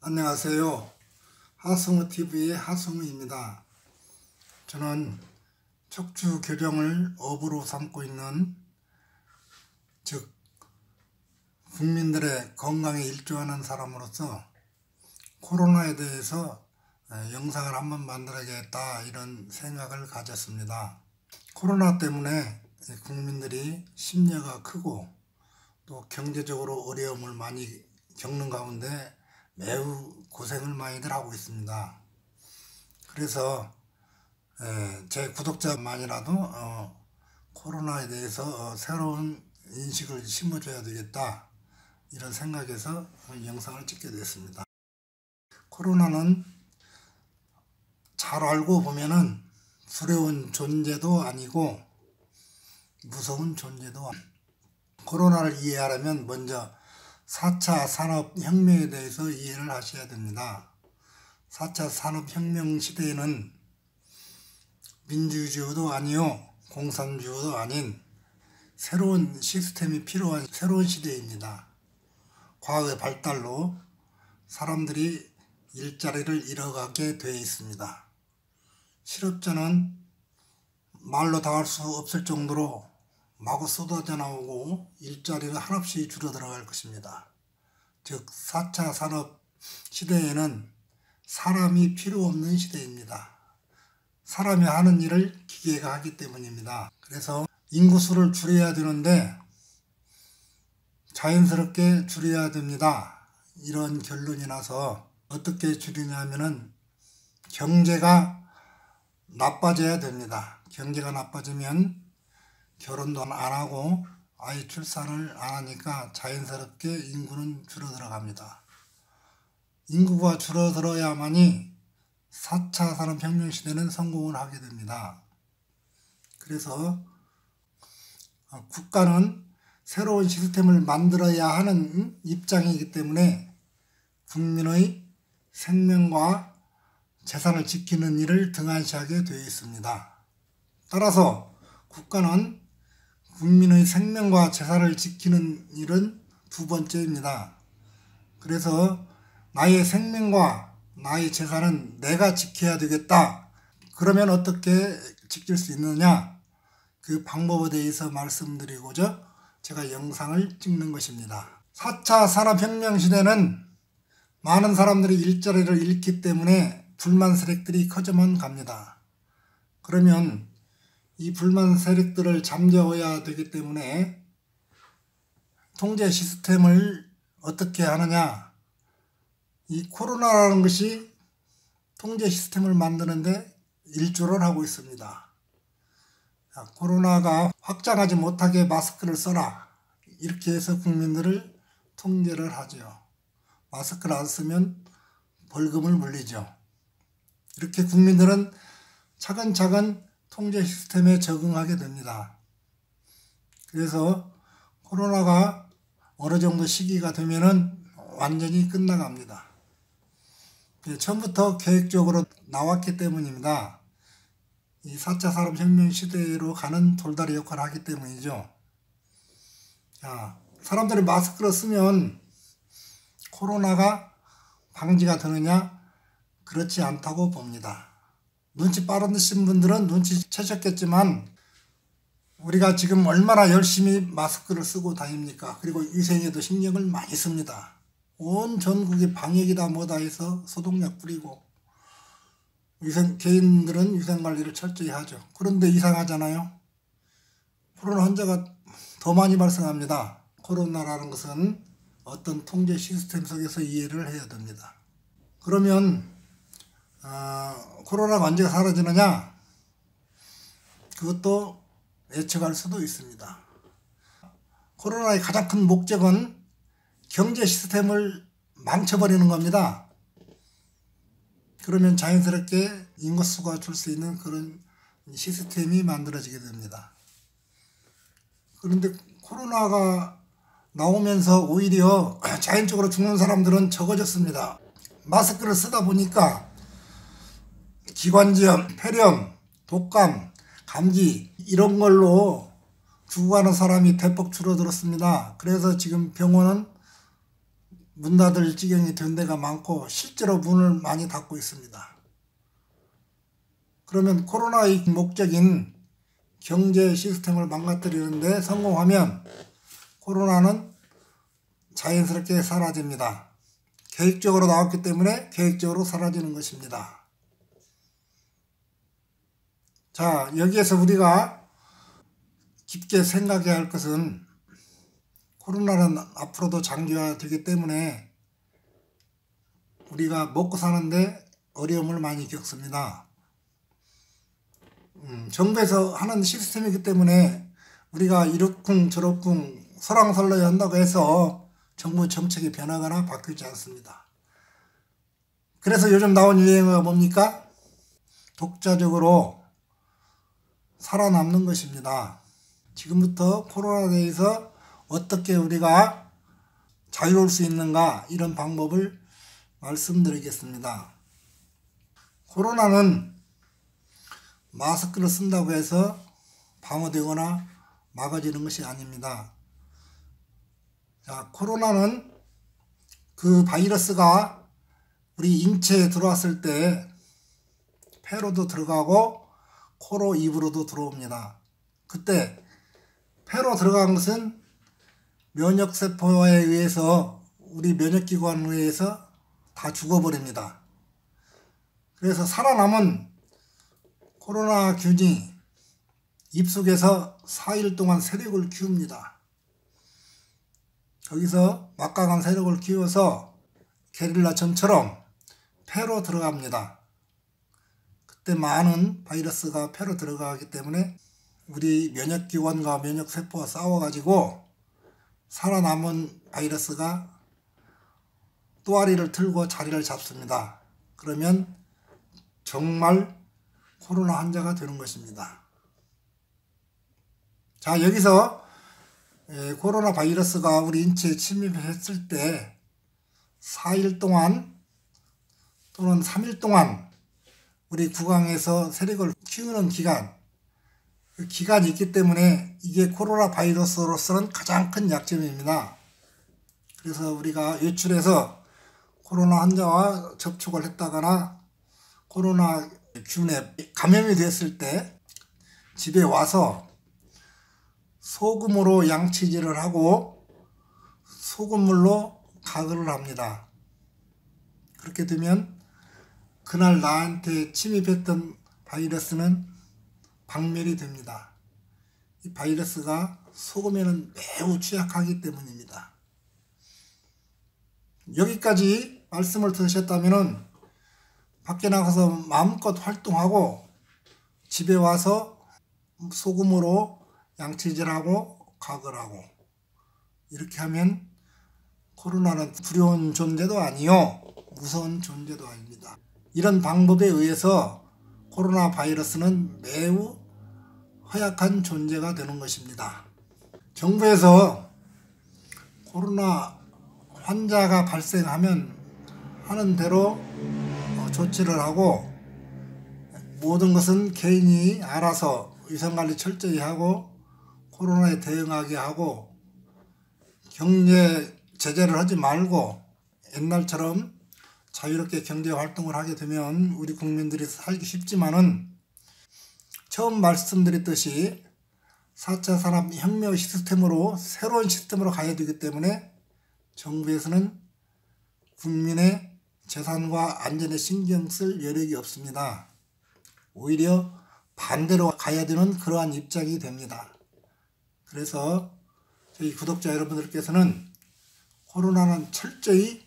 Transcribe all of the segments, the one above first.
안녕하세요. 하승우TV의 하승우입니다. 저는 척추 교정을 업으로 삼고 있는, 즉 국민들의 건강에 일조하는 사람으로서 코로나에 대해서 영상을 한번 만들어야겠다, 이런 생각을 가졌습니다. 코로나 때문에 국민들이 심려가 크고 또 경제적으로 어려움을 많이 겪는 가운데 매우 고생을 많이들 하고 있습니다. 그래서 제 구독자만이라도 코로나에 대해서 새로운 인식을 심어줘야 되겠다, 이런 생각에서 영상을 찍게 됐습니다. 코로나는 잘 알고 보면은 두려운 존재도 아니고 무서운 존재도 아니고, 코로나를 이해하려면 먼저 4차 산업혁명에 대해서 이해를 하셔야 됩니다. 4차 산업혁명 시대에는 민주주의도 아니요 공산주의도 아닌 새로운 시스템이 필요한 새로운 시대입니다. 과학의 발달로 사람들이 일자리를 잃어가게 되어 있습니다. 실업자는 말로 다 할 수 없을 정도로 마구 쏟아져 나오고 일자리는 한없이 줄어들어갈 것입니다. 즉 4차 산업 시대에는 사람이 필요 없는 시대입니다. 사람이 하는 일을 기계가 하기 때문입니다. 그래서 인구수를 줄여야 되는데 자연스럽게 줄여야 됩니다. 이런 결론이 나서 어떻게 줄이냐면은 경제가 나빠져야 됩니다. 경제가 나빠지면 결혼도 안 하고 아이 출산을 안 하니까 자연스럽게 인구는 줄어들어갑니다. 인구가 줄어들어야만이 4차 산업혁명 시대는 성공을 하게 됩니다. 그래서 국가는 새로운 시스템을 만들어야 하는 입장이기 때문에 국민의 생명과 재산을 지키는 일을 등한시하게 되어 있습니다. 따라서 국가는 국민의 생명과 재산을 지키는 일은 두 번째입니다. 그래서 나의 생명과 나의 재산은 내가 지켜야 되겠다. 그러면 어떻게 지킬 수 있느냐? 그 방법에 대해서 말씀드리고자 제가 영상을 찍는 것입니다. 4차 산업혁명 시대는 많은 사람들이 일자리를 잃기 때문에 불만 세력들이 커져만 갑니다. 그러면 이 불만 세력들을 잠재워야 되기 때문에 통제 시스템을 어떻게 하느냐, 이 코로나라는 것이 통제 시스템을 만드는데 일조를 하고 있습니다. 코로나가 확장하지 못하게 마스크를 써라, 이렇게 해서 국민들을 통제를 하죠. 마스크를 안 쓰면 벌금을 물리죠. 이렇게 국민들은 차근차근 통제 시스템에 적응하게 됩니다. 그래서 코로나가 어느 정도 시기가 되면은 완전히 끝나갑니다. 처음부터 계획적으로 나왔기 때문입니다. 이 4차 산업혁명 시대로 가는 돌다리 역할을 하기 때문이죠. 사람들이 마스크를 쓰면 코로나가 방지가 되느냐? 그렇지 않다고 봅니다. 눈치 빠르신 분들은 눈치채셨겠지만 우리가 지금 얼마나 열심히 마스크를 쓰고 다닙니까? 그리고 위생에도 신경을 많이 씁니다. 온 전국이 방역이다 뭐다 해서 소독약 뿌리고, 개인들은 위생관리를 철저히 하죠. 그런데 이상하잖아요. 코로나 환자가 더 많이 발생합니다. 코로나라는 것은 어떤 통제 시스템 속에서 이해를 해야 됩니다. 그러면 코로나가 언제 사라지느냐? 그것도 예측할 수도 있습니다. 코로나의 가장 큰 목적은 경제 시스템을 망쳐버리는 겁니다. 그러면 자연스럽게 인구수가 줄 수 있는 그런 시스템이 만들어지게 됩니다. 그런데 코로나가 나오면서 오히려 자연적으로 죽는 사람들은 적어졌습니다. 마스크를 쓰다 보니까 기관지염, 폐렴, 독감, 감기 이런 걸로 죽어가는 사람이 대폭 줄어들었습니다. 그래서 지금 병원은 문 닫을 지경이 된 데가 많고 실제로 문을 많이 닫고 있습니다. 그러면 코로나의 목적인 경제 시스템을 망가뜨리는 데 성공하면 코로나는 자연스럽게 사라집니다. 계획적으로 나왔기 때문에 계획적으로 사라지는 것입니다. 자, 여기에서 우리가 깊게 생각해야 할 것은 코로나는 앞으로도 장기화되기 때문에 우리가 먹고 사는데 어려움을 많이 겪습니다. 정부에서 하는 시스템이기 때문에 우리가 이러쿵 저러쿵 설왕설래야 한다고 해서 정부 정책이 변하거나 바뀌지 않습니다. 그래서 요즘 나온 유행어가 뭡니까? 독자적으로 살아남는 것입니다. 지금부터 코로나에 대해서 어떻게 우리가 자유로울 수 있는가, 이런 방법을 말씀드리겠습니다. 코로나는 마스크를 쓴다고 해서 방어되거나 막아지는 것이 아닙니다. 자, 코로나는 그 바이러스가 우리 인체에 들어왔을 때 폐로도 들어가고 코로 입으로도 들어옵니다. 그때 폐로 들어간 것은 면역세포에 의해서, 우리 면역기관에 의해서 다 죽어버립니다. 그래서 살아남은 코로나균이 입속에서 4일 동안 세력을 키웁니다. 거기서 막강한 세력을 키워서 게릴라전처럼 폐로 들어갑니다. 그때 많은 바이러스가 폐로 들어가기 때문에 우리 면역기관과 면역세포가 싸워가지고 살아남은 바이러스가 또아리를 틀고 자리를 잡습니다. 그러면 정말 코로나 환자가 되는 것입니다. 자, 여기서 코로나 바이러스가 우리 인체에 침입했을 때 4일 동안 또는 3일 동안 우리 구강에서 세력을 키우는 기간, 그 기간이 있기 때문에 이게 코로나 바이러스로서는 가장 큰 약점입니다. 그래서 우리가 외출해서 코로나 환자와 접촉을 했다거나 코로나 균에 감염이 됐을 때 집에 와서 소금으로 양치질을 하고 소금물로 가글을 합니다. 그렇게 되면 그날 나한테 침입했던 바이러스는 박멸이 됩니다. 이 바이러스가 소금에는 매우 취약하기 때문입니다. 여기까지 말씀을 들으셨다면 밖에 나가서 마음껏 활동하고 집에 와서 소금으로 양치질하고 가글하고 이렇게 하면 코로나는 두려운 존재도 아니요, 무서운 존재도 아닙니다. 이런 방법에 의해서 코로나 바이러스는 매우 허약한 존재가 되는 것입니다. 정부에서 코로나 환자가 발생하면 하는 대로 조치를 하고, 모든 것은 개인이 알아서 위생관리 철저히 하고 코로나에 대응하게 하고, 경제 제재를 하지 말고 옛날처럼 자유롭게 경제활동을 하게 되면 우리 국민들이 살기 쉽지만은, 처음 말씀드렸듯이 4차 산업혁명 시스템으로, 새로운 시스템으로 가야 되기 때문에 정부에서는 국민의 재산과 안전에 신경 쓸 여력이 없습니다. 오히려 반대로 가야 되는 그러한 입장이 됩니다. 그래서 저희 구독자 여러분들께서는 코로나는 철저히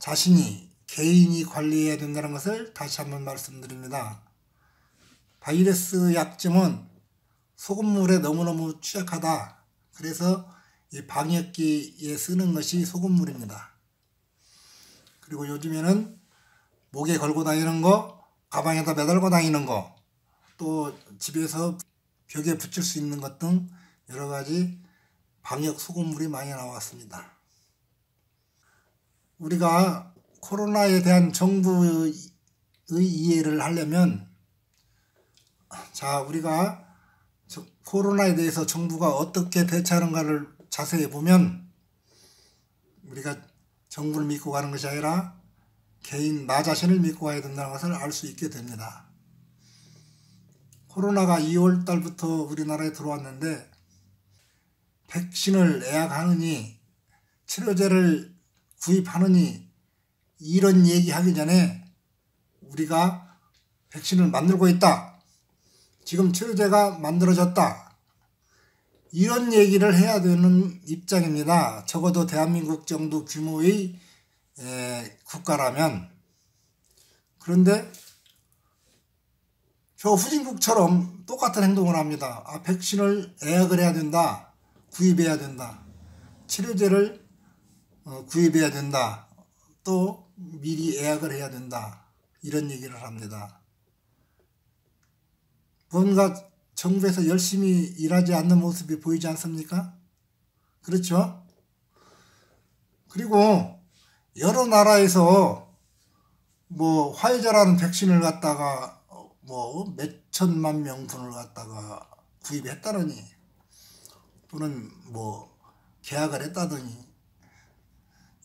자신이, 개인이 관리해야 된다는 것을 다시 한번 말씀드립니다. 바이러스 약점은 소금물에 너무너무 취약하다. 그래서 이 방역기에 쓰는 것이 소금물입니다. 그리고 요즘에는 목에 걸고 다니는 거, 가방에다 매달고 다니는 거, 또 집에서 벽에 붙일 수 있는 것 등 여러 가지 방역 소금물이 많이 나왔습니다. 우리가 코로나에 대한 정부의 이해를 하려면, 자, 우리가 코로나에 대해서 정부가 어떻게 대처하는가를 자세히 보면 우리가 정부를 믿고 가는 것이 아니라 개인 나 자신을 믿고 가야 된다는 것을 알 수 있게 됩니다. 코로나가 2월 달부터 우리나라에 들어왔는데 백신을 예약하느니 치료제를 구입하느니 이런 얘기하기 전에 우리가 백신을 만들고 있다. 지금 치료제가 만들어졌다. 이런 얘기를 해야 되는 입장입니다. 적어도 대한민국 정도 규모의 국가라면. 그런데 저 후진국처럼 똑같은 행동을 합니다. 백신을 예약을 해야 된다. 구입해야 된다. 치료제를 구입해야 된다. 또 미리 예약을 해야 된다. 이런 얘기를 합니다. 뭔가 정부에서 열심히 일하지 않는 모습이 보이지 않습니까? 그렇죠? 그리고 여러 나라에서 화이자라는 백신을 갖다가 몇천만 명분을 갖다가 구입했다더니 또는 계약을 했다더니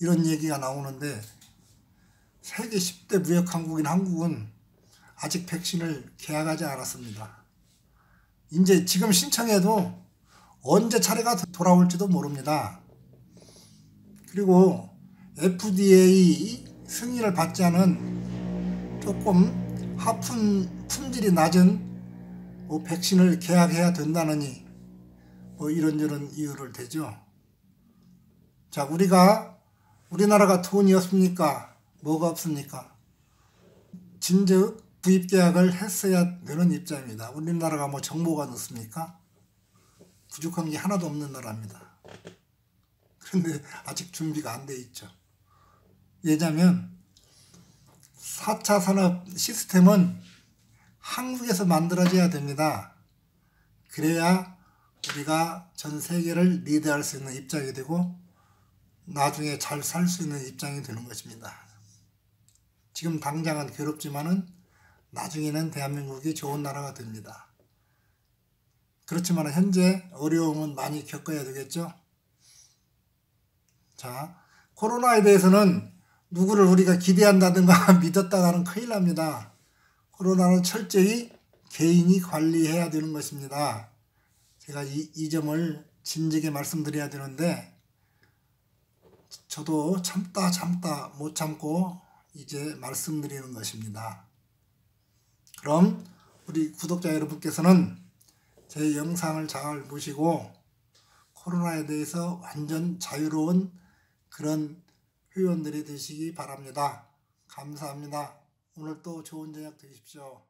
이런 얘기가 나오는데 세계 10대 무역 강국인 한국은 아직 백신을 계약하지 않았습니다. 이제 지금 신청해도 언제 차례가 돌아올지도 모릅니다. 그리고 FDA 승인을 받지 않은 조금 품질이 낮은 백신을 계약해야 된다느니 이런저런 이유를 대죠. 자, 우리나라가 돈이 없습니까? 뭐가 없습니까? 진즉 구입 계약을 했어야 되는 입장입니다. 우리나라가 정보가 넣습니까? 부족한 게 하나도 없는 나라입니다. 그런데 아직 준비가 안 돼 있죠. 왜냐하면 4차 산업 시스템은 한국에서 만들어져야 됩니다. 그래야 우리가 전 세계를 리드할 수 있는 입장이 되고 나중에 잘 살 수 있는 입장이 되는 것입니다. 지금 당장은 괴롭지만은 나중에는 대한민국이 좋은 나라가 됩니다. 그렇지만 현재 어려움은 많이 겪어야 되겠죠. 자, 코로나에 대해서는 누구를 우리가 기대한다든가 믿었다가는 큰일 납니다. 코로나는 철저히 개인이 관리해야 되는 것입니다. 제가 이 점을 진지하게 말씀드려야 되는데 저도 참다 못 참고 이제 말씀드리는 것입니다. 그럼 우리 구독자 여러분께서는 제 영상을 잘 보시고 코로나에 대해서 완전 자유로운 그런 회원들이 되시기 바랍니다. 감사합니다. 오늘 또 좋은 저녁 되십시오.